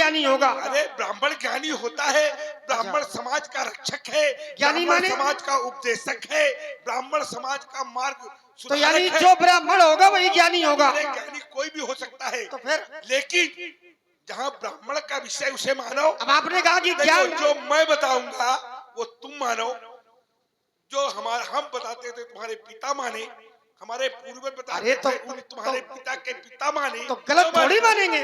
ज्ञानी होगा। अरे ब्राह्मण ज्ञानी होता है, ब्राह्मण समाज का रक्षक है, ज्ञानी ब्राह्मण माने समाज का उपदेशक है, ब्राह्मण समाज का मार्ग तो यानी सुधारक है। जो ब्राह्मण होगा वही ज्ञानी होगा। अरे ज्ञानी कोई भी हो सकता है, तो फिर लेकिन जहाँ ब्राह्मण का विषय उसे मानो। अब आपने कहा कि देखो, ज्ञान जो मैं बताऊंगा वो तुम मानो, जो हम बताते थे तुम्हारे पिता माने, हमारे पूर्वज बताते थे उन तुम्हारे पिता के पिता माने, तो गलत थोड़ी मानेंगे।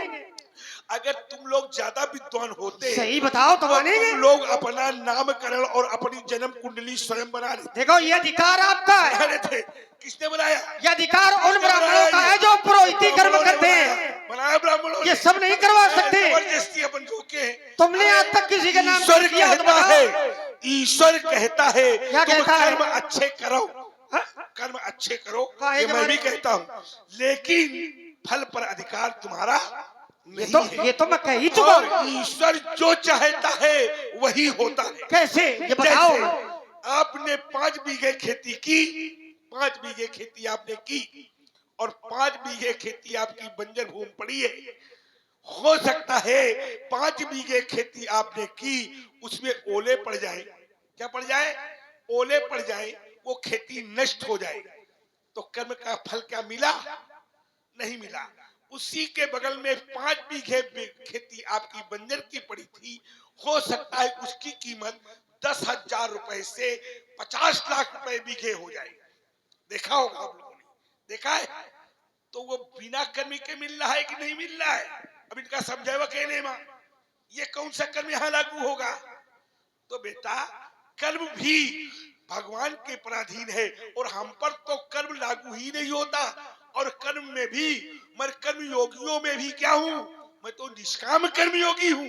अगर तुम लोग ज्यादा विद्वान होते सही बताओ तो मानेंगे। तुम लोग अपना नामकरण और अपनी जन्म कुंडली स्वयं बना लेते। देखो ये अधिकार आपका है। बना लेते। किसने बनाया? ये अधिकार उन ब्राह्मणों का है जो पुरोहिती कर्म करते हैं। बनाया ब्राह्मणों ने। ये सब नहीं करवा सकते। जबरदस्ती अपन रोके हैं। तुमने आज तक किसी के नाम ईश्वर किया तो कहता बताओ। है, ईश्वर कहता है क्या तुम कहता है? कर्म अच्छे करो, कर्म अच्छे करो, काहे ये के मैं बारे भी कहता हूँ, लेकिन फल पर अधिकार तुम्हारा नहीं है। ये तो मैं कह ही चुका हूँ। और ईश्वर जो चाहता है वही होता है। कैसे ये बताओ। जैसे आपने 5 बीघे खेती की, 5 बीघे खेती आपने की और 5 बीघे खेती आपकी बंजर भूमि पड़ी है। हो सकता है 5 बीघे खेती आपने की, उसमें ओले पड़ जाए। क्या पड़ जाए? ओले पड़ जाए, वो खेती नष्ट हो जाए, तो कर्म का फल क्या मिला? नहीं मिला। उसी के बगल में 5 बीघे खेती आपकी बंजर की पड़ी थी, हो सकता है उसकी कीमत 10,000 रुपए से 50 लाख रुपए बीघे हो जाए। देखा होगा आप लोगों ने, देखा है? तो वो बिना कर्म के मिल रहा है कि नहीं मिल रहा है? अब इनका समझावा कहने में ये कौन सा कर्म यहाँ लागू होगा? तो बेटा कर्म भी भगवान के पराधीन है और हम पर तो कर्म लागू ही नहीं होता। और कर्म में भी मैं कर्म योगियों में भी क्या हूँ? मैं तो निष्काम कर्म योगी हूँ।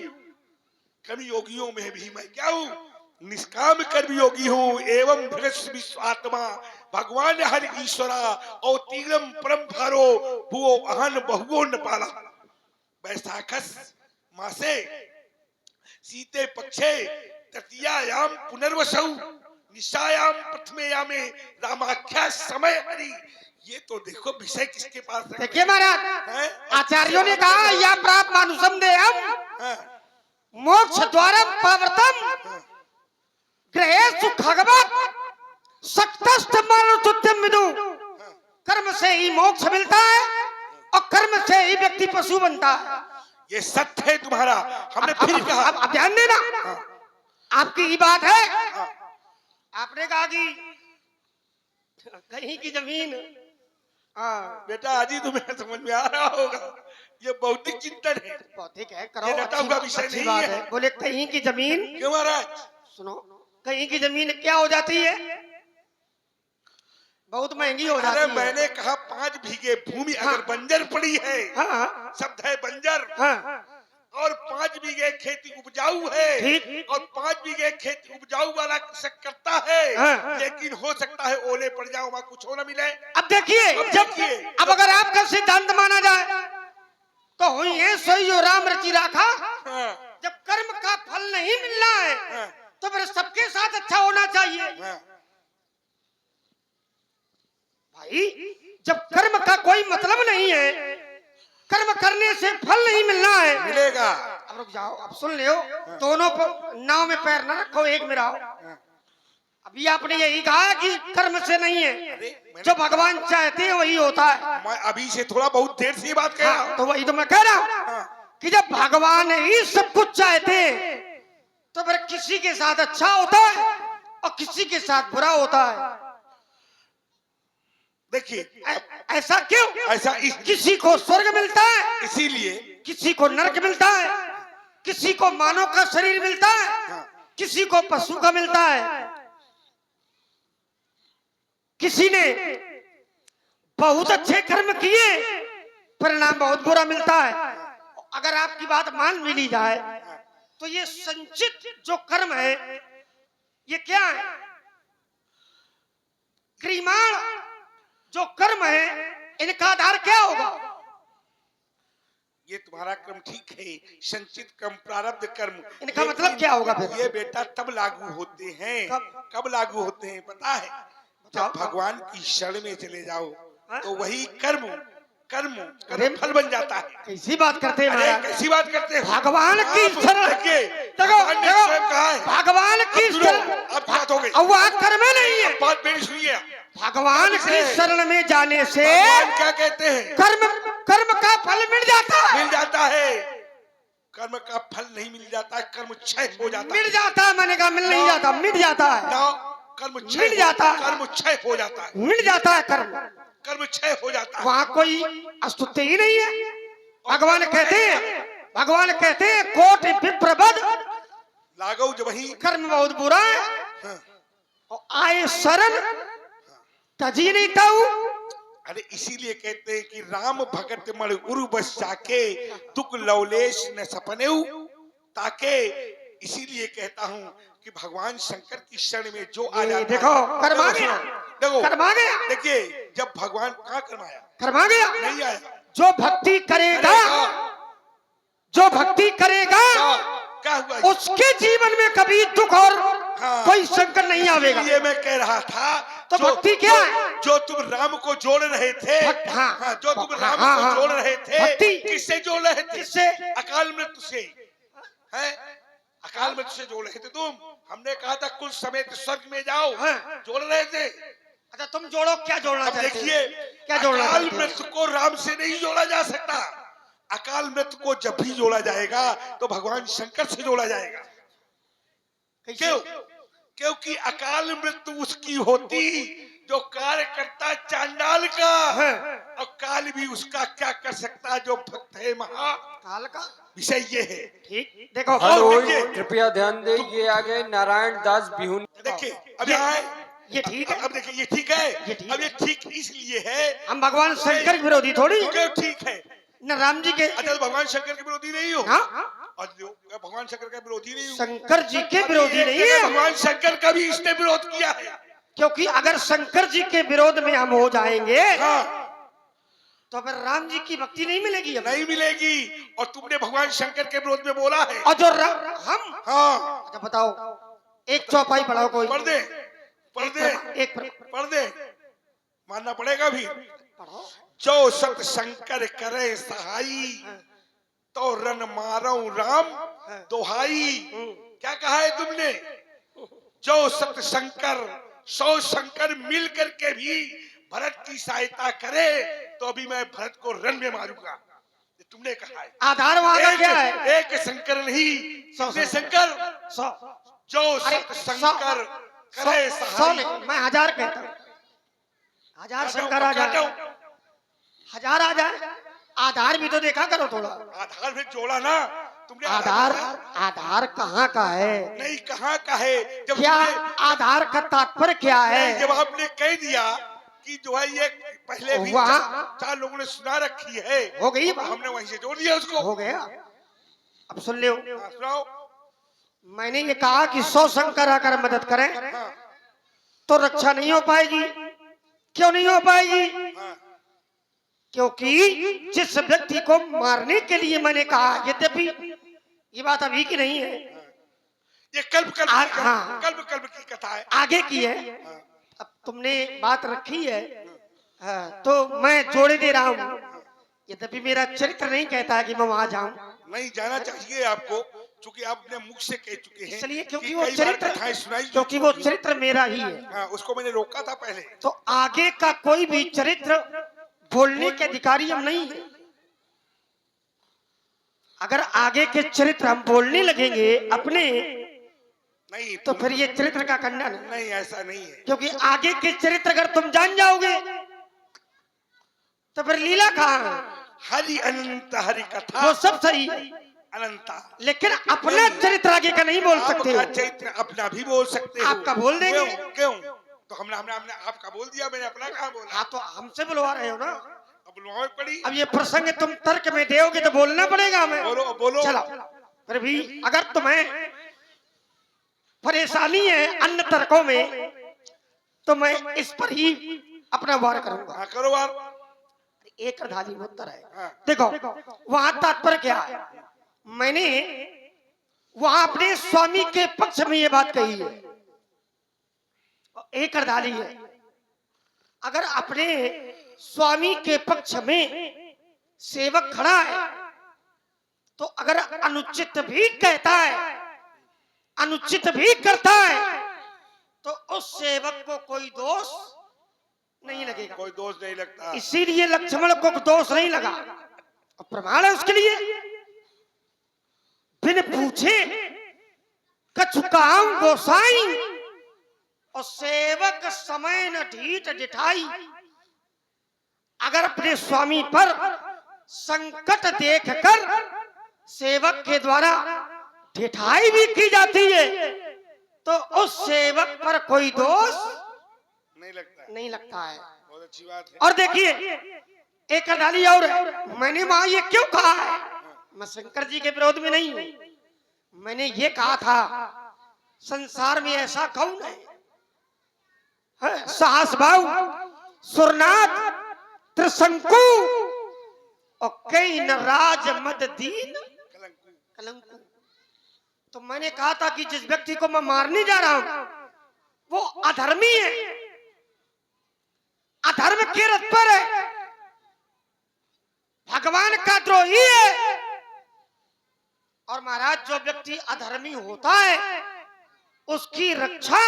कर्म योगियों में भी मैं क्या हूँ? निष्काम कर्म योगी हूँ। एवं विश्वात्मा भगवान हर ईश्वरा और तीव्रम परम भारो भुवो अहन बहुओ न पाला। वैशाखस मासे सीते पक्षे तृतीयायाम पुनर्वसौ निशायाम प्रथमेयामे रामाख्या समय हरि। ये तो देखो विषय किसके पास है? देखिए महाराज, आचार्यों ने कहा या प्राप्त मानुषम देयम मोक्ष द्वारम पावर्तम ग्रहेषु खगवत् सक्तस्थ मानुषोत्तम विदु। कर्म से ही मोक्ष मिलता है और कर्म से ही व्यक्ति पशु बनता है। ये सत्य है तुम्हारा। हमने फिर कहा, अब ध्यान देना, आपकी ही बात है। आपने कहा कि कहीं की जमीन, बेटा आज ही तुम्हें समझ में आ रहा होगा, ये बौद्धिक चिंतन है, बौद्धिक है, करो, ये रटा हुआ विषय अच्छी नहीं बात है। बोले कहीं की जमीन, क्यों महाराज? सुनो, कहीं की जमीन क्या हो जाती है? बहुत महंगी हो जाती है। अरे मैंने कहा 5 बीघे भूमि अगर बंजर पड़ी है, शब्द है बंजर, और 5 बीघे खेती उपजाऊ है, और 5 बीघे खेती उपजाऊ वाला कृषक करता है, लेकिन हो सकता है ओले पड़ जाओ, वहां कुछ हो ना मिले। अब देखिए, अब अगर आपका सिद्धांत माना जाए तो हुई है सोई जो राम रची राखा। जब कर्म का फल नहीं मिल रहा है तो फिर सबके साथ अच्छा होना चाहिए भाई। जब कर्म का कोई मतलब नहीं है, कर्म करने से फल नहीं मिलना है, मिलेगा। अब रुक जाओ, अब सुन लियो, दोनों नाव में पैर ना रखो, एक में रहो। अभी आपने यही कहा कि कर्म से नहीं है, जो भगवान चाहते हैं वही होता है। मैं अभी से थोड़ा बहुत देर से बात कह रहा हूं। तो वही तो मैं कह रहा हूं कि जब भगवान ही सब कुछ चाहते हैं तो फिर किसी के साथ अच्छा होता है और किसी के साथ बुरा होता है। देखिए ऐसा क्यों? ऐसा किसी को स्वर्ग मिलता है, इसीलिए किसी को नरक मिलता है, किसी को मानव का शरीर मिलता है, किसी को पशु का मिलता है, किसी ने बहुत अच्छे कर्म किए परिणाम बहुत बुरा मिलता है। अगर आपकी बात मान भी ली जाए तो ये संचित जो कर्म है ये क्या है? क्रियाण जो कर्म है इनका आधार क्या होगा? ये तुम्हारा कर्म ठीक है, संचित कर्म, प्रारब्ध कर्म, इनका मतलब क्या होगा फिर? ये बेटा तब लागू होते हैं, कब लागू होते हैं पता है? जब भगवान की शरण में चले जाओ तो वही कर्म कर्म अरे, कर्म फल बन जाता है। कैसी बात करते हैं अरे महाराज? कैसी बात करते हैं? भगवान की आप शरण देखिए, देखो भगवान ने देखो, स्वयं कहा है। भगवान की अब सुनो, शरण आपकी बात हो गई। अब वहाँ कर्म नहीं है। अब बात मेरी सुनिए। भगवान कर्म की से- शरण में जाने से भगवान क्या कहते हैं? कर्म कर्म का फल मिल जाता है। मिल जाता है। कर्म का फल नहीं मिल जाता है, कर्म क्षय हो जाता है। मिल जाता है, मैंने कहा मिल नहीं जाता, मिट जाता है। ना कर्म क्षय मिल जाता है। कर्म क्षय हो जाता है। मिल जाता है कर्म, कर्म क्षय हो जाता है। वहाँ कोई अस्तुति ही नहीं है। भगवान कहते हैं कोट विप्रबद लागो जब वही कर्म बहुत बुरा है हाँ। और आए शरण तजी नहीं ताऊ। अरे इसीलिए कहते हैं कि राम भगत मण उरु बस जाके दुख लवलेश न सपनेऊ ताके। इसीलिए कहता हूँ कि भगवान शंकर की शरण में जो आ जाता देखो है, कर्म आ गया, देखो कर्म आ गया, देखिए, जब भगवान कहाँ कर्माया? कर्म आ गया। नहीं आया। जो भक्ति करेगा, जो भक्ति करेगा क्या हुआ? उसके जीवन में कभी दुख और हाँ। कोई संकट नहीं आवेगा। ये मैं कह रहा था। तो भक्ति क्या है? जो तुम राम को जोड़ रहे थे, हाँ, जो तुम राम हाँ, को हाँ, जोड़ रहे थे, भक्ति किससे जोड़ रहे थे? किससे? अकाल मृत्यु से। है अकाल मृत्यु से जोड़ रहे थे तुम। हमने कहा था कुल समेत स्वर्ग में जाओ, हाँ। जोड़ रहे थे। अच्छा तुम जोड़ो, क्या जोड़ना अब चाहते हो? देखिए, क्या जोड़ना अकाल चाहते हो? मृत्यु को राम से नहीं जोड़ा जा सकता। अकाल मृत्यु को जब भी जोड़ा जाएगा तो भगवान शंकर से जोड़ा जाएगा। कैसे? क्यों? क्योंकि अकाल मृत्यु उसकी होती जो कार्य करता चांडाल का, हाँ। और काल भी उसका क्या कर सकता जो भक्त है महा। काल का विषय ये है। ठीक। देखो हेलो, देखिए। कृपया ध्यान दें, ये आ गए नारायण दास बिहुन। देखिए अब ये- यहाँ है। ये ठीक है। अब देखिए ये ठीक है। ये ठीक अब ये ठीक इसलिए है। हम भगवान शंकर के विरोधी थोड़ी, क्यों ठीक है? न राम जी के। अच्छा तो भगवान शंकर के विरोधी नहीं हो? हाँ? और जो भगवान शंकर का विरोधी नहीं हो? शंकर जी के अब विरोधी ये नहीं कहते है, भगवान शंकर का भी इसने विरोध किया है। क्योंकि अगर शंकर जी के विरोध में हम हो जाएंगे हाँ, तो फिर राम जी की भक्ति नहीं मिलेगी हमें। नहीं मिलेगी। और तुमने भगवान शंकर के विरोध में बोला है। और जो हम हाँ, अच्छा बताओ, एक चौपाई पढ़ाओ कोई। पढ़ दे, पढ़ दे, एक पढ़ दे, मानना पड़ेगा भी। पढ़ो। जो सत शंकर करे सहाई तो रन मारो राम दोहाई। क्या कहा है तुमने? जो सत शंकर, 100 शंकर मिल करके भी भरत की सहायता करे तो अभी मैं भरत को रन में मारूंगा, ये तुमने कहा है। आधार वहां का क्या है? एक शंकर नहीं, 100 कितने शंकर? 100। जो अरे, सत शंकर करे 100 सहाई। नहीं, मैं 1000 कहता हूँ। 1000 शंकर आ जाए, 1000 आ जाए। आधार भी तो देखा करो थोड़ा। आधार में जोड़ा ना तुमने। आधार आधार कहाँ का है? नहीं, कहाँ का है? जब क्या तुमने- आधार का तात्पर्य क्या है? नहीं, जब आपने कह दिया कि जो है ये पहले भी वहाँ- 4 लोगों ने सुना रखी है, हो गई तो हमने वहीं से जोड़ दिया उसको। हो गया। अब सुन लो, हाँ, सुनाओ। मैंने ये कहा कि 100 शंकर आकर मदद करें हाँ, तो रक्षा नहीं हो पाएगी। क्यों नहीं हो पाएगी? हाँ, क्योंकि जिस व्यक्ति को मारने के लिए मैंने कहा, यद्यपि ये बात अभी की नहीं है, ये कल्प कल्प हाँ। कल्प कल्प की कथा है। आगे की है। हाँ, अब तुमने बात रखी है, हाँ, तो मैं जोड़े दे रहा हूँ। यद्यपि मेरा चरित्र नहीं कहता है कि मैं वहां जाऊं, नहीं जाना चाहिए आपको, क्योंकि आपने मुख से कह चुके हैं। इसलिए क्योंकि कि वो कई बार चरित्र कथाएं सुनाई क्योंकि वो चरित्र मेरा ही है। हाँ, उसको मैंने रोका था पहले। तो आगे का कोई भी चरित्र बोलने के अधिकारी हम नहीं है। अगर आगे के चरित्र हम बोलने लगेंगे अपने, नहीं तो फिर ये चरित्र का खंडन है। नहीं, ऐसा नहीं है। क्योंकि आगे के चरित्र अगर तुम जान जाओगे तो फिर लीला कहाँ है? हरि अनंत हरि कथा वो सब सही है, अनंता। लेकिन अपना चरित्र आगे का नहीं बोल सकते हो। आपका चरित्र अपना भी बोल सकते हो। आपका बोल देंगे। क्यों? तो हमने हमने हमने आपका बोल दिया, मैंने अपना कहा बोला? हाँ, तो हमसे बुलवा रहे हो ना। अब बुलवानी पड़ी। अब ये प्रसंग तुम तर्क में दोगे तो बोलना पड़ेगा हमें। बोलो बोलो। चलो, फिर भी अगर तुम्हें परेशानी है अन्य तर्कों में तो मैं इस पर ही अपना वार करूंगा। हाँ, करो बार। एक अर्धाली में उत्तर है। हाँ, देखो वहां तात्पर्य क्या है? मैंने वहां अपने स्वामी के पक्ष में ये बात कही है। एक अर्धाली है। अगर अपने स्वामी के पक्ष में सेवक खड़ा है तो अगर अनुचित भी कहता है, अनुचित भी करता है, तो उस सेवक को कोई दोष नहीं लगेगा। कोई दोष नहीं लगता। इसीलिए लक्ष्मण को दोष नहीं लगा। और प्रमाण है उसके लिए, बिन पूछे कछु काम गोसाई, और सेवक समय न ढीठ डिठाई। अगर अपने स्वामी पर संकट देखकर सेवक के द्वारा ढिठाई भी की जाती है तो उस सेवक पर कोई दोष नहीं लगता है। बहुत अच्छी बात है। और देखिए एक अदाली और है, मैंने वहां ये क्यों कहा है, मैं शंकर जी के विरोध में नहीं हूं। मैंने ये कहा था संसार में ऐसा कौन है, साहस भाव, सुरनाथ, त्रिशंकु और कई न राज मद दीन कलंकु। तो मैंने कहा था कि जिस व्यक्ति को मैं मारने जा रहा हूं वो अधर्मी है, अधर्म के रथ पर है, भगवान का द्रोही है। और महाराज जो व्यक्ति अधर्मी होता है उसकी रक्षा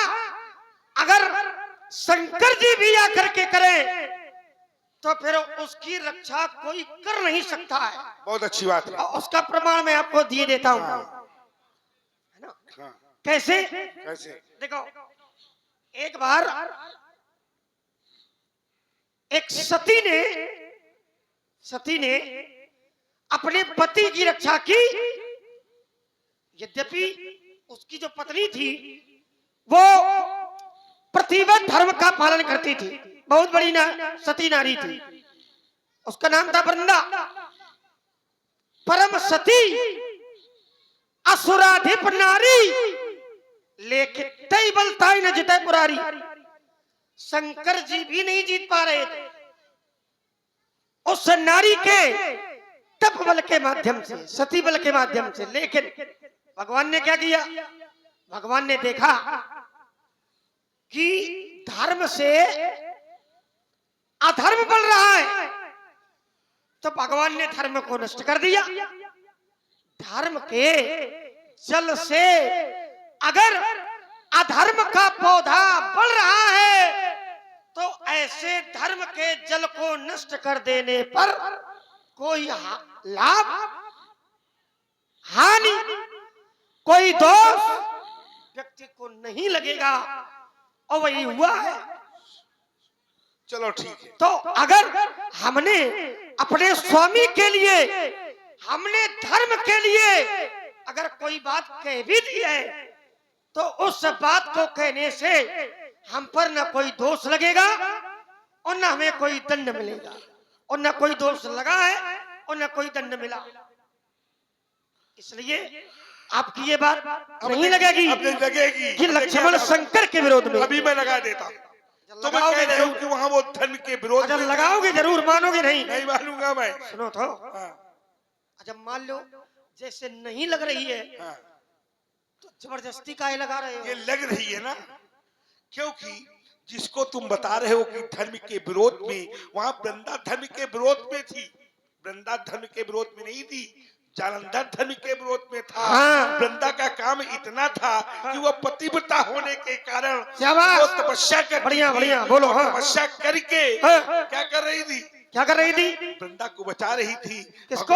अगर शंकर जी भी आकर के करें तो फिर उसकी रक्षा कोई कर नहीं सकता है। बहुत अच्छी बात है। और उसका प्रमाण मैं आपको दिए देता हूं, है ना? कैसे? कैसे? देखो एक बार एक सती ने अपने पति की रक्षा की। यद्यपि उसकी जो पत्नी थी वो प्रतिव्रत धर्म का पालन करती थी, बहुत बड़ी सती नारी थी, उसका नाम था वृंदा। परम सती असुराधिप नारी, लेकिन तई बलताई न जिते पुरारी। शंकर जी भी नहीं जीत पा रहे थे उस नारी के तप बल के माध्यम से, सती बल के माध्यम से। लेकिन भगवान ने क्या किया, भगवान ने देखा कि धर्म से अधर्म बढ़ रहा है तो भगवान ने धर्म को नष्ट कर दिया। धर्म के जल से अगर अधर्म का पौधा बढ़ रहा है तो ऐसे धर्म के जल को नष्ट कर देने पर कोई लाभ हानि, कोई दोष व्यक्ति को नहीं लगेगा। और वही हुआ है। चलो ठीक है। तो अगर हमने अपने स्वामी के लिए, हमने धर्म के लिए अगर कोई बात कह भी दी है तो उस बात को कहने से हम पर न कोई दोष लगेगा और न हमें कोई दंड मिलेगा, और न कोई दोष लगा है और न कोई दंड मिला। इसलिए आपकी ये बात नहीं लगेगी कि लक्ष्मण शंकर के विरोध में। अभी मैं लगा देता हूँ। तो मैं कह रहा हूँ कि वहाँ वो धर्म के विरोध में लगाओगे जरूर, मानोगे नहीं? नहीं मानूंगा मैं। सुनो तो, अच्छा मान लो जैसे नहीं लग रही है तो जबरदस्ती काहे लगा रहे हो? ये लग रही है ना, क्योंकि जिसको तुम बता रहे हो कि धर्म के विरोध में, वहां वृंदा धर्म के विरोध में थी। वृंदा धर्म के विरोध में नहीं थी, जालंधर धर्म के विरोध में था। वृंदा का काम इतना था कि वो पतिव्रता होने के कारण वो तपस्या कर, बढ़िया बोलो, तपस्या करके क्या कर रही थी? क्या कर रही थी? वृंदा को बचा रही थी। किसको?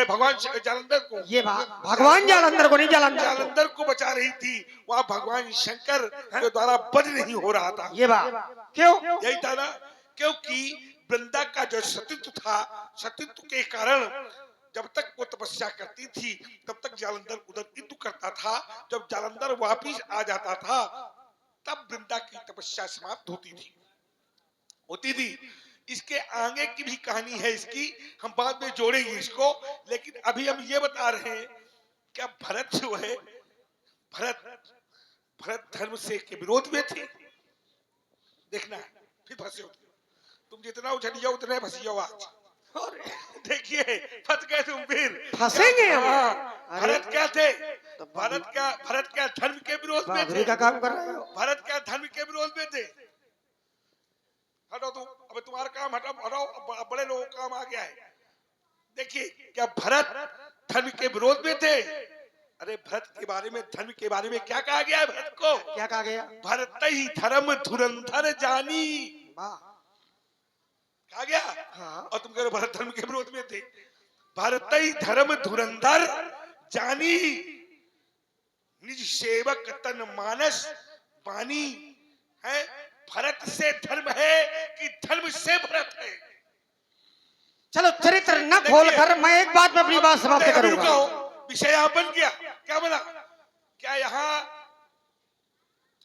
भगवान जालंधर को। ये भगवान जालंधर को नहीं, जालंधर को बचा रही थी। वहाँ भगवान शंकर के द्वारा वध नहीं हो रहा था। ये बात क्यों? यही था ना, क्योंकि वृंदा का जो सतीत्व था, सतीत्व के कारण जब तक वो तपस्या करती थी तब तक जालंधर उधर युद्ध करता था। जब जालंधर वापिस आ जाता था तब वृंदा की तपस्या समाप्त होती थी। इसके आगे की भी कहानी है इसकी, हम बाद में जोड़ेंगे इसको। लेकिन अभी हम ये बता रहे हैं क्या भरत जो है, भरत धर्म से के विरोध में थे। देखना फिर फंसे हो तुम, जितना उछलिए उतने फंसी हो आज। और देखिए फंस गए तुम, फिर फंसेंगे हम। भरत क्या थे? भरत क्या धर्म के विरोध में थे। का काम कर रहे हो। भरत क्या धर्म के विरोध में थे। हटो तुम, अब तुम्हारा काम हटाओ, बड़े लोगों का काम आ गया है। देखिए, क्या भरत धर्म के विरोध में थे? अरे भरत के बारे में, धर्म के बारे में क्या कहा गया है भरत को? क्या कहा गया? भरत ही धर्म धुरंधर जानी, वाह। कहा गया। हाँ। और तुम कह रहे हो भरत धर्म के विरोध में थे। भरत ही धर्म धुरंधर जानी, निज सेवक तन मानस बानी है। भरत से धर्म है कि धर्म से भरत है? चलो चरित्र न खोल कर मैं एक बात में अपनी बात समाप्त अभी करूंगा। रुको, विषय यहाँ बन गया। क्या बना? क्या यहाँ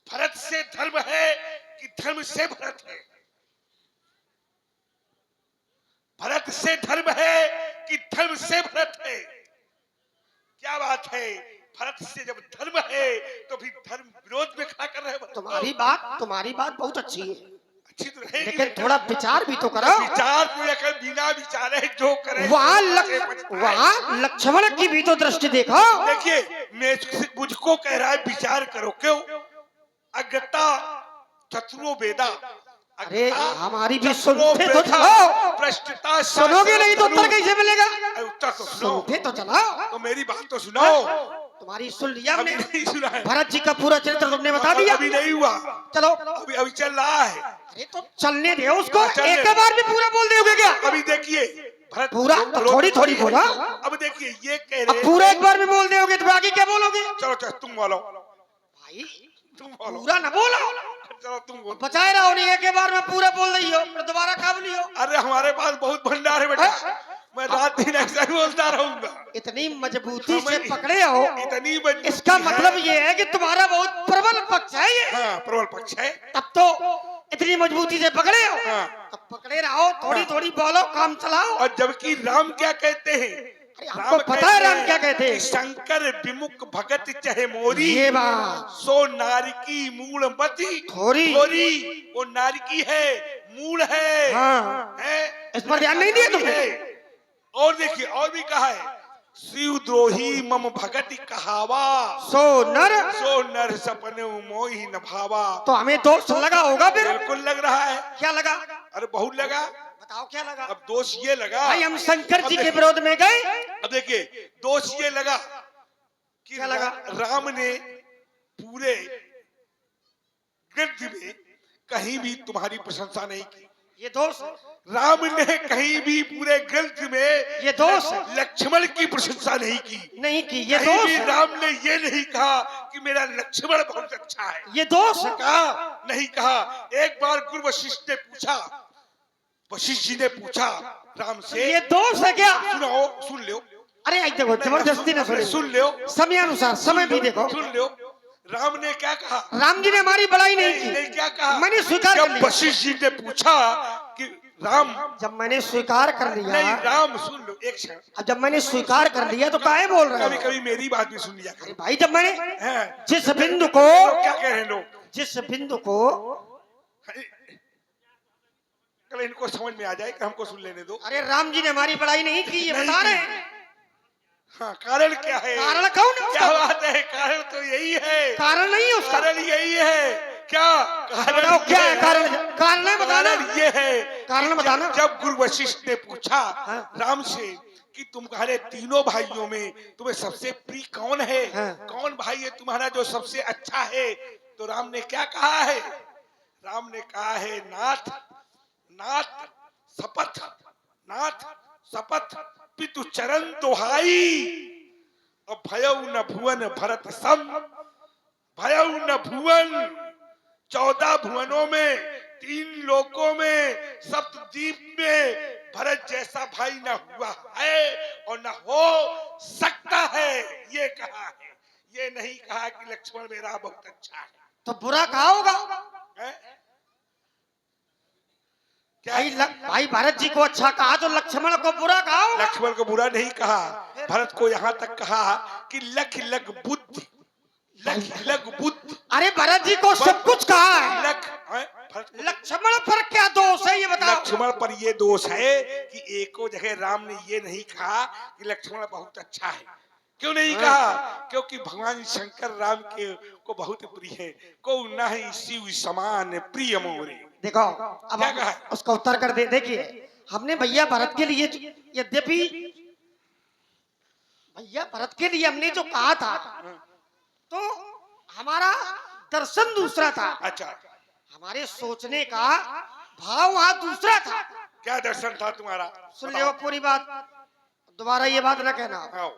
भरत से धर्म है कि धर्म से भरत है? भरत से धर्म है कि धर्म से भरत है? क्या बात है? भरत से जब धर्म है तो फिर धर्म विरोध में खड़ा कर रहे हैं। तुम्हारी बात बहुत अच्छी है, अच्छी तो रहेगी, लेकिन थोड़ा विचार भी तो करो। विचार को लेकर बिना विचारे जो करे वहाँ लक्ष्मण की भी तो दृष्टि देखो। देखिए, मैं मुझको कह रहा है विचार करो। क्यों? अज्ञता चतुरो वेदा। अरे हमारी भी सुनते तो चलो, भ्रष्टता सुनोगे नहीं तो उत्तर कैसे मिलेगा? उत्तर तो सुनो, सुनते तो चलो। तो मेरी बात तो सुनो। तुम्हारी सुन लिया अभी हमने। नहीं सुना है। भरत जी का पूरा चरित्र तुमने बता दिया। अभी नहीं हुआ, चलो अभी अभी चल रहा है। अरे तो चलने दे उसको, चलने एक दे। बार में पूरा बोल दोगे क्या? अभी देखिए भरत पूरा तो थोड़ी थोड़ी बोला। अब देखिए ये कह अब रहे पूरा एक बार में बोल दोगे तो आगे क्या बोलोगे? चलो चलो तुम बोलो, भाई तुम बोलो, पूरा ना बोलो, चलो तुम बोलो। बचाए रहो नहीं, एक बार में पूरा बोल रही हो फिर दोबारा काम नहीं हो। अरे हमारे पास बहुत भंडार है बेटा, मैं रात दिन ऐसा ही बोलता रहूंगा। इतनी मजबूती से पकड़े हो, इतनी मजबूती इसका है। मतलब ये है कि तुम्हारा बहुत प्रबल पक्ष है ये। हाँ, प्रबल पक्ष है। तब तो इतनी मजबूती से पकड़े हो, हाँ। तब पकड़े रहो, थोड़ी थोड़ी बोलो, काम चलाओ। और जबकि राम क्या कहते हैं? अरे हमको पता है राम क्या कहते हैं। कि शंकर विमुख भगत चहे मोरी, ये बात सो नारिकी मूल मति थोरी। थोरी। वो नारिकी है, मूल है, हाँ। है? इस पर ध्यान नहीं दिया तुमने? है। और देखिए और भी कहा है, शिव द्रोही मम भगति कहावा, सो नर सपने मोहि न भावा। तो हमें दोष लगा होगा फिर। बिल्कुल लग रहा है। क्या लगा? अरे बहुत लगा। बताओ क्या लगा? अब दोष ये लगा, भाई हम शंकर जी के विरोध में गए। अब देखिए दोष ये लगा कि क्या लगा? राम ने पूरे ग्रंथ में कहीं भी तुम्हारी प्रशंसा नहीं की। ये दोष, राम ने कहीं भी पूरे ग्रंथ में ये दोष लक्ष्मण की प्रशंसा नहीं की। नहीं की, ये कहीं दोष भी राम ने ये नहीं कहा कि मेरा लक्ष्मण बहुत अच्छा है। ये दोष कहा नहीं कहा। एक बार गुरु वशिष्ठ ने पूछा, वशिष्ठ जी ने पूछा राम से, ये दोष है क्या? सुनो, सुन लो। अरे आई देखो, जबरदस्ती ना सुने, सुन लो, समय अनुसार समय भी देखो। सुन लो। राम ने क्या कहा? राम जी ने हमारी बड़ाई नहीं नहीं की, क्या कहा? मैंने स्वीकार कर जब लिया। वशिष्ठ जी ने पूछा कि राम, जब मैंने स्वीकार कर नहीं लिया, राम सुन लो एक क्षण, अब जब मैंने स्वीकार कर लिया तो काहे बोल रहे कभी हो? कभी मेरी बात भी सुन लिया अरे करो। भाई जब मैंने हैं? जिस बिंदु को, लोग क्या कह रहे हैं लोग? जिस बिंदु को, कल इनको समझ में आ जाए कि हमको सुन लेने दो। अरे राम जी ने हमारी बड़ाई नहीं की, ये नहीं बता की। रहे हैं। हाँ, कारण क्या है? कारण कौन है क्या उसका? बात है? कारण तो यही है। कारण नहीं है उसका। कारण यही है। क्या कारण? बताओ क्या ये है कारण? कारण है, बताना। कारण ये है, कारण बताना। जब गुरु वशिष्ठ ने पूछा हाँ। राम से कि तुम्हारे तीनों भाइयों में तुम्हें सबसे प्रिय कौन है? हाँ। कौन भाई है तुम्हारा जो सबसे अच्छा है? तो राम ने क्या कहा है? राम ने कहा है, नाथ नाथ शपथ, नाथ शपथ पितु चरण दोहाई, अब भयउ न भुवन भरत सम, भयउ न भुवन। 14 भुवनों में, 3 लोकों में, सप्तद्वीप में भरत जैसा भाई न हुआ है और न हो सकता है, ये कहा है। ये नहीं कहा कि लक्ष्मण मेरा बहुत अच्छा है। तो बुरा कहा होगा? है? भाई भरत जी को अच्छा कहा तो लक्ष्मण को बुरा कहा होगा? लक्ष्मण को बुरा नहीं कहा, भरत को यहाँ तक कहा कि लख लग बुद्ध, लख लग बुद्ध। अरे भरत जी को सब कुछ कहा है, लक्ष्मण पर क्या दोष है ये बताओ? लक्ष्मण पर ये दोष है कि एको जगह राम ने ये नहीं कहा कि लक्ष्मण बहुत अच्छा है। क्यों नहीं कहा? क्योंकि भगवान शंकर राम के को बहुत प्रिय है। को नहीं शिव समान प्रिय मोरे। देखो अब क्या कहा? उसका उत्तर कर दे। देखिए हमने भैया भरत के लिए यद्यपि भैया भरत के लिए हमने जो कहा था तो हमारा दर्शन दूसरा था, अच्छा, हमारे सोचने का भाव वहाँ दूसरा था। क्या दर्शन था तुम्हारा? सुन ले वो पूरी बात, दोबारा ये बात न कहना, आओ।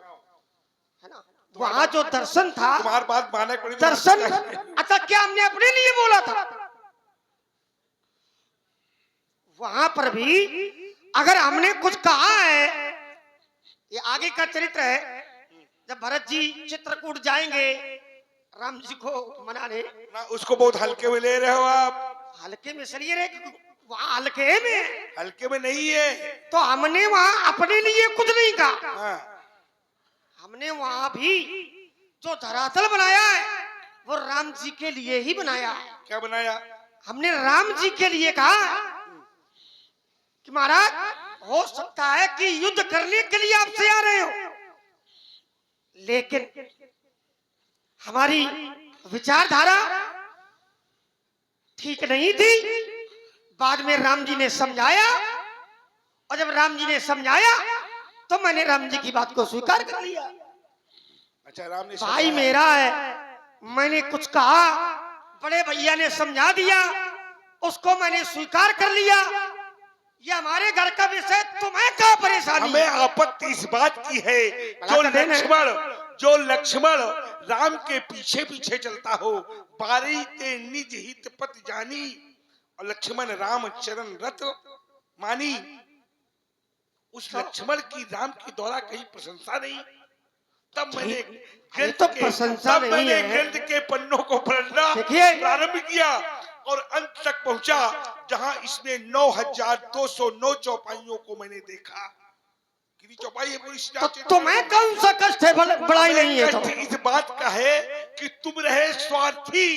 है ना। वहाँ जो दर्शन था, तुम्हारी बात माने पड़ी। दर्शन, अच्छा क्या हमने अपने लिए बोला था? वहां पर भी अगर हमने कुछ कहा है, ये आगे का चरित्र है, जब भरत जी चित्रकूट जाएंगे राम जी को मनाने। ना उसको बहुत हल्के में ले रहे हो आप। हल्के में इसलिए रहे कि वहाँ हल्के में, हल्के में नहीं है। तो हमने वहाँ अपने लिए कुछ नहीं कहा, हाँ। हमने वहाँ भी जो धरातल बनाया है वो राम जी के लिए ही बनाया है। क्या बनाया? हमने राम जी के लिए कहा कि महाराज हो सकता है कि युद्ध करने के लिए आपसे आ रहे हो, लेकिन हमारी विचारधारा ठीक नहीं थी। बाद में राम जी ने समझाया, और जब राम जी ने समझाया तो मैंने राम जी की बात को स्वीकार कर लिया। अच्छा, राम ने भाई मेरा है, मैंने कुछ कहा, बड़े भैया ने समझा दिया, उसको मैंने स्वीकार कर लिया। ये हमारे घर का विषय, तुम्हें क्या परेशानी? हमें आपत्ति इस बात की है, जो लक्ष्मण राम के पीछे पीछे चलता हो, बारी ते निज हित पत जानी, और लक्ष्मण राम चरण रत मानी। उस लक्ष्मण की राम की द्वारा कहीं प्रशंसा नहीं। तब मैंने ग्रंथ के पन्नों को पलटना प्रारंभ किया और अंत तक पहुंचा, जहां इसने 9,209 चौपाइयों को मैंने देखा। कितनी चौपाई है पूरी? तो तुम्हें कौन सा कष्ट है? बड़ाई नहीं है तो इस बात का है कि तुम रहे स्वार्थी।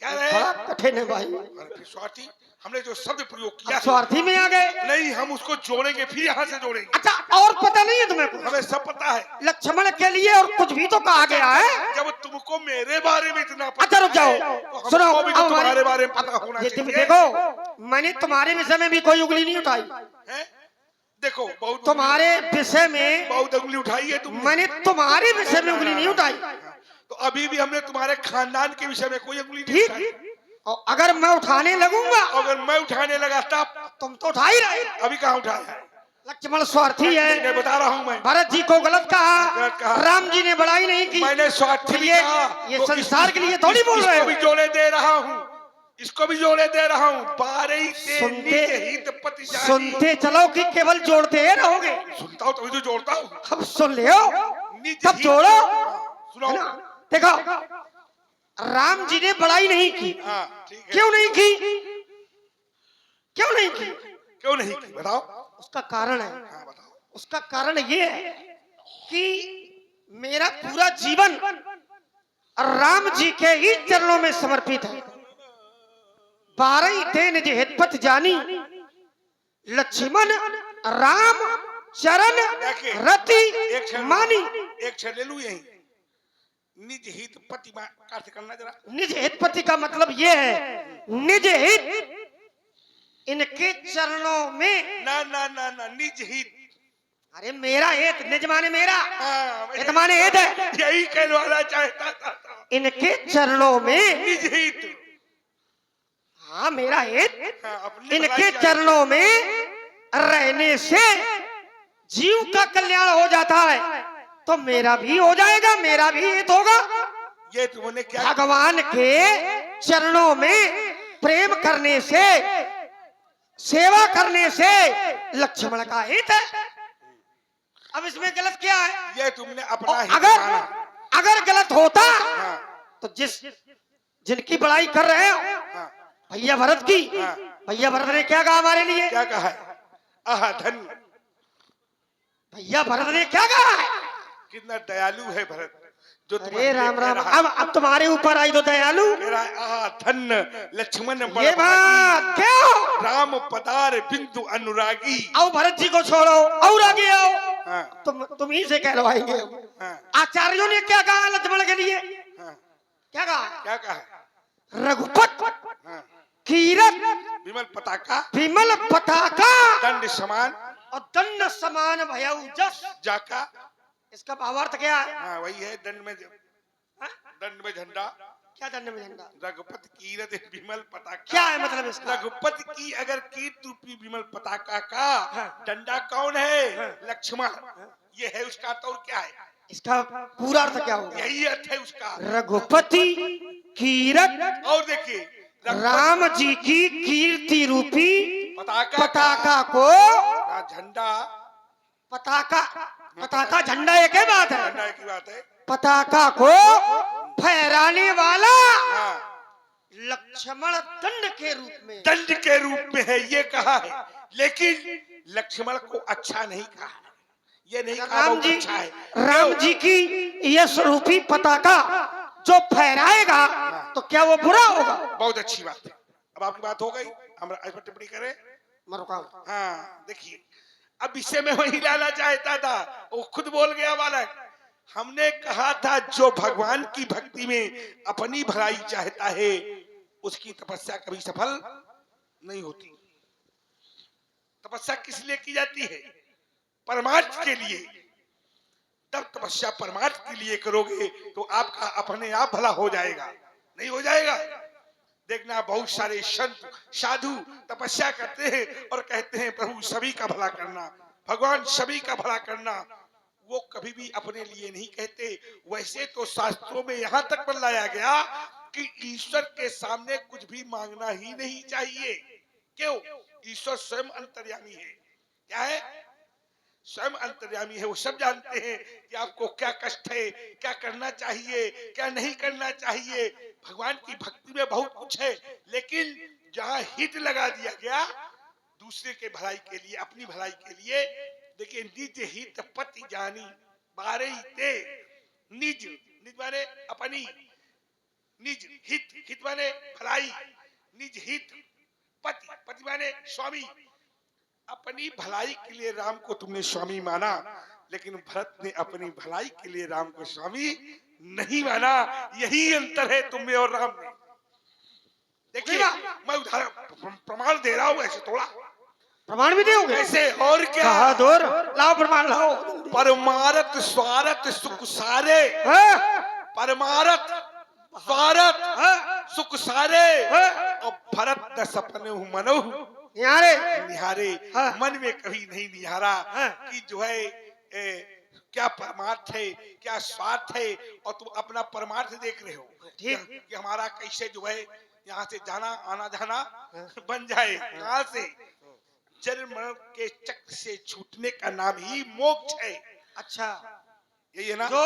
क्या रहे? कठिन है भाई। फिर स्वार्थी, हमने जो शब्द प्रयोग किया, स्वार्थी में आ गए। नहीं, हम उसको जोड़ेंगे, फिर यहाँ से जोड़ेंगे। अच्छा, और पता नहीं है तुम्हें? हमें सब पता है। लक्ष्मण के लिए और कुछ भी तो कहा गया है। जब तुमको मेरे बारे में इतना पता, अच्छा रुक जाओ, तो सुनो, भी तो तुम्हारे बारे में पता होना चाहिए। देखो, मैंने तुम्हारे विषय में भी कोई उंगली नहीं उठाई है? देखो, बहुत तुम्हारे विषय में बहुत उंगली उठाई है तुमने। मैंने तुम्हारे विषय में उंगली नहीं उठाई। तो अभी भी हमने तुम्हारे खानदान के विषय में कोई उंगली नहीं उठाई। और अगर मैं उठाने लगूंगा, अगर मैं उठाने लगा तब तुम तो उठा ही रहे। अभी कहाँ उठाया? लक्ष्मण स्वार्थी है, बता रहा हूँ मैं। भरत जी को गलत कहा, राम जी ने बड़ाई नहीं की। मैंने स्वार्थी भी कहा, ये संसार के लिए थोड़ी बोल रहे हो। भी जोड़े दे रहा हूँ, इसको भी जोड़े दे रहा हूँ। सुनते चलो कि केवल जोड़ते रहोगे? सुनता हूँ तभी तो जोड़ता हूँ। अब सुन ले तब जोड़ो। सुनो, देखो, राम जी ने बड़ाई नहीं की। क्यों नहीं की? क्यों नहीं की? क्यों नहीं की? बताओ। उसका कारण है। बताओ। उसका कारण ये है कि मेरा पूरा जीवन राम जी के ही चरणों में समर्पित है। 12 थे निज हितपत जानी, लक्ष्मण राम चरण रति मानी। एक क्षण ले लूं यहीं। निज हित पति का अर्थ करना जरा। निज हित पति का मतलब ये है, निज हित इनके चरणों में। ना ना ना ना, निज हित। अरे मेरा हित, निज माने मेरा, हित हाँ, माने हित है। यही कहलवाना चाहता था। इनके चरणों में निज हित। हाँ, मेरा हित। हाँ, इनके चरणों में रहने से जीव का कल्याण हो जाता है, तो मेरा भी हो जाएगा, मेरा भी हित होगा। ये तुमने क्या? भगवान के चरणों में प्रेम करने से, सेवा करने से लक्ष्मण का हित है। अब इसमें गलत क्या है? ये तुमने अपना हित माना। अगर गलत होता तो जिनकी बड़ाई कर रहे हो भैया भरत की, भैया भरत ने क्या कहा हमारे लिए? क्या कहा है? आहा धन। भैया भरत ने क्या कहा है? कितना दयालु है भरत, जो अरे राम राम, अब तुम्हारे ऊपर आई तो दयालु। आहा धन लक्ष्मण ये बात क्यों? राम पदार बिंदु अनुरागी। आओ भरत जी को छोड़ो और आगे आओ। तुम ही से कहलवाएंगे। आचार्यों ने क्या कहा लक्ष्मण के लिए? क्या कहा? क्या कहा? रघुपत कीरत विमल पताका, विमल पताका दंड समान और दंड समान भयउ जस जाका। इसका भावार्थ क्या है? हाँ वही है, हाँ? दंड में झंडा, क्या दंड में झंडा? रघुपति कीरत विमल पताका। क्या है मतलब इसका? रघुपति की अगर कीर्त रूपी विमल पताका का हाँ। डंडा कौन है? हाँ। लक्ष्मण। ये है उसका अर्थ। और क्या है? इसका पूरा अर्थ क्या होगा? यही अर्थ है उसका। रघुपति कीरत, और देखिए राम जी की कीर्ति रूपी पताका को, झंडा, पताका झंडा एक ही बात है, झंडा की बात है, पताका को फहराने वाला हाँ, लक्ष्मण दंड के रूप में, दंड के रूप में है ये कहा है। लेकिन लक्ष्मण को अच्छा नहीं कहा, ये नहीं कहा राम बहुत जी, अच्छा है। राम जी की यश रूपी पताका जो फहराएगा तो क्या वो बुरा होगा? बहुत अच्छी बात है। अब आपकी बात हो गई, हम इस पर टिप्पणी करें। मरुका हाँ देखिए, अब इसे मैं वही लाना चाहता था, वो खुद बोल गया बालक। हमने कहा था जो भगवान की भक्ति में अपनी भलाई चाहता है उसकी तपस्या कभी सफल नहीं होती। तपस्या किस लिए की जाती है? परमार्थ के लिए। तब तपस्या परमार्थ के लिए करोगे तो आपका अपने आप भला हो जाएगा, नहीं हो जाएगा। देखना बहुत सारे संत साधु तपस्या करते हैं और कहते हैं प्रभु सभी का भला करना, भगवान सभी का भला करना। वो कभी भी अपने लिए नहीं कहते। वैसे तो शास्त्रों में यहाँ तक बताया गया कि ईश्वर के सामने कुछ भी मांगना ही नहीं चाहिए। क्यों? ईश्वर स्वयं अंतर्यामी है। क्या है? स्वयं अंतर्यामी है। वो सब जानते हैं कि आपको क्या कष्ट है, क्या करना चाहिए, क्या नहीं करना चाहिए। भगवान की भक्ति में बहुत कुछ है, लेकिन जहाँ हित लगा दिया गया दूसरे के भलाई के लिए, अपनी भलाई के लिए। देखिए, निज हित पति जानी बारे ते, निज, निज माने अपनी, निज हित, हित माने भलाई, निज हित पति, पति माने स्वामी। अपनी भलाई के लिए राम को तुमने स्वामी माना, लेकिन भरत ने अपनी भलाई के लिए राम को स्वामी नहीं माना। यही अंतर है तुम में और राम में। देखिए, मैं उदाहरण प्रमाण दे रहा हूं, ऐसे थोड़ा प्रमाण भी दोगे? ऐसे और क्या? बहादुर, लाओ प्रमाण लाओ। परमारथ स्वारथ सुख सारे, परमारथ स्वारथ सुख सारे, और भरत न सपने मनो निहारे। मन में कभी नहीं निहारा कि जो है क्या परमार्थ है, क्या स्वार्थ है, और तुम अपना परमार्थ देख रहे हो कि हमारा कैसे जो है यहाँ से जाना आना जाना बन जाए। कहाँ से? जन्म मरण के चक्र से छूटने का नाम ही मोक्ष है। अच्छा, यही है ना, जो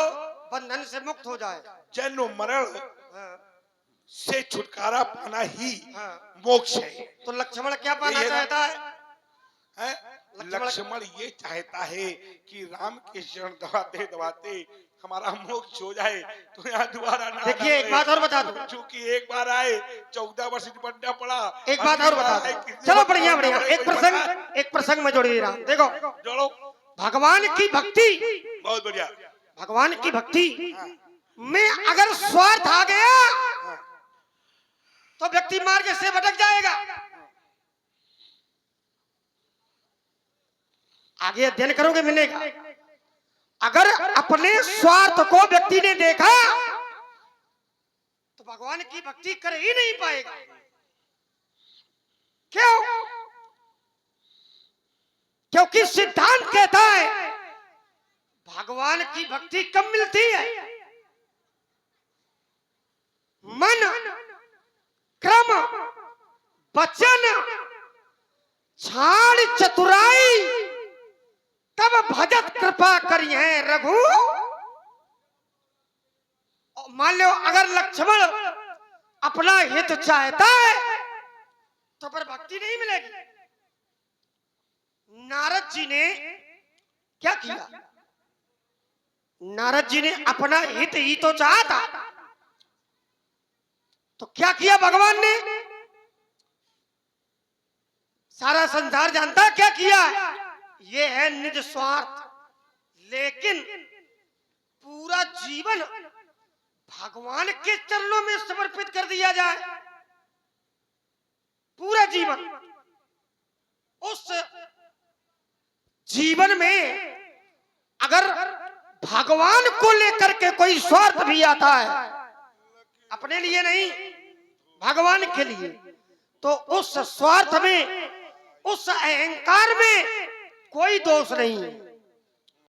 बंधन से मुक्त हो जाए, जन्म मरण से छुटकारा पाना ही मोक्ष है। तो लक्ष्मण क्या पाना चाहता है? लक्ष्मण ये चाहता है कि राम के चरण दबाते दबाते हमारा मोक्ष हो जाए, तो यहाँ दोबारा ना। देखिए, एक बात और बता दूं, चूंकि एक बार आए 14 वर्ष निपटना पड़ा। एक बात और बता दूं, चलो बढ़िया बढ़िया, एक प्रसंग में जोड़ दे रहा हूं। देखो, जोड़ो। भगवान की भक्ति, बहुत बढ़िया, भगवान की भक्ति में अगर स्वार्थ आ गया तो व्यक्ति मार्ग से भटक जाएगा। आगे अध्ययन करोगे मिलेगा। अगर अपने स्वार्थ को व्यक्ति ने देखा तो भगवान की भक्ति कर ही नहीं पाएगा। क्यों? क्योंकि सिद्धांत कहता है भगवान की भक्ति कब मिलती है? मन, क्रम, वचन, छाड़ चतुराई तब भजत कृपा करी है रघु। मान लो अगर लक्ष्मण अपना हित चाहता है तो पर भक्ति नहीं मिलेगी। नारद जी ने क्या किया? नारद जी ने अपना हित ही तो चाहा था, तो क्या किया भगवान ने? सारा संसार जानता क्या किया? ये है निज स्वार्थ, लेकिन पूरा जीवन भगवान के चरणों में समर्पित कर दिया जाए। पूरा जीवन, उस जीवन में अगर भगवान को लेकर के कोई स्वार्थ भी आता है, अपने लिए नहीं, भगवान के लिए, तो उस स्वार्थ में, उस अहंकार में कोई दोष नहीं है।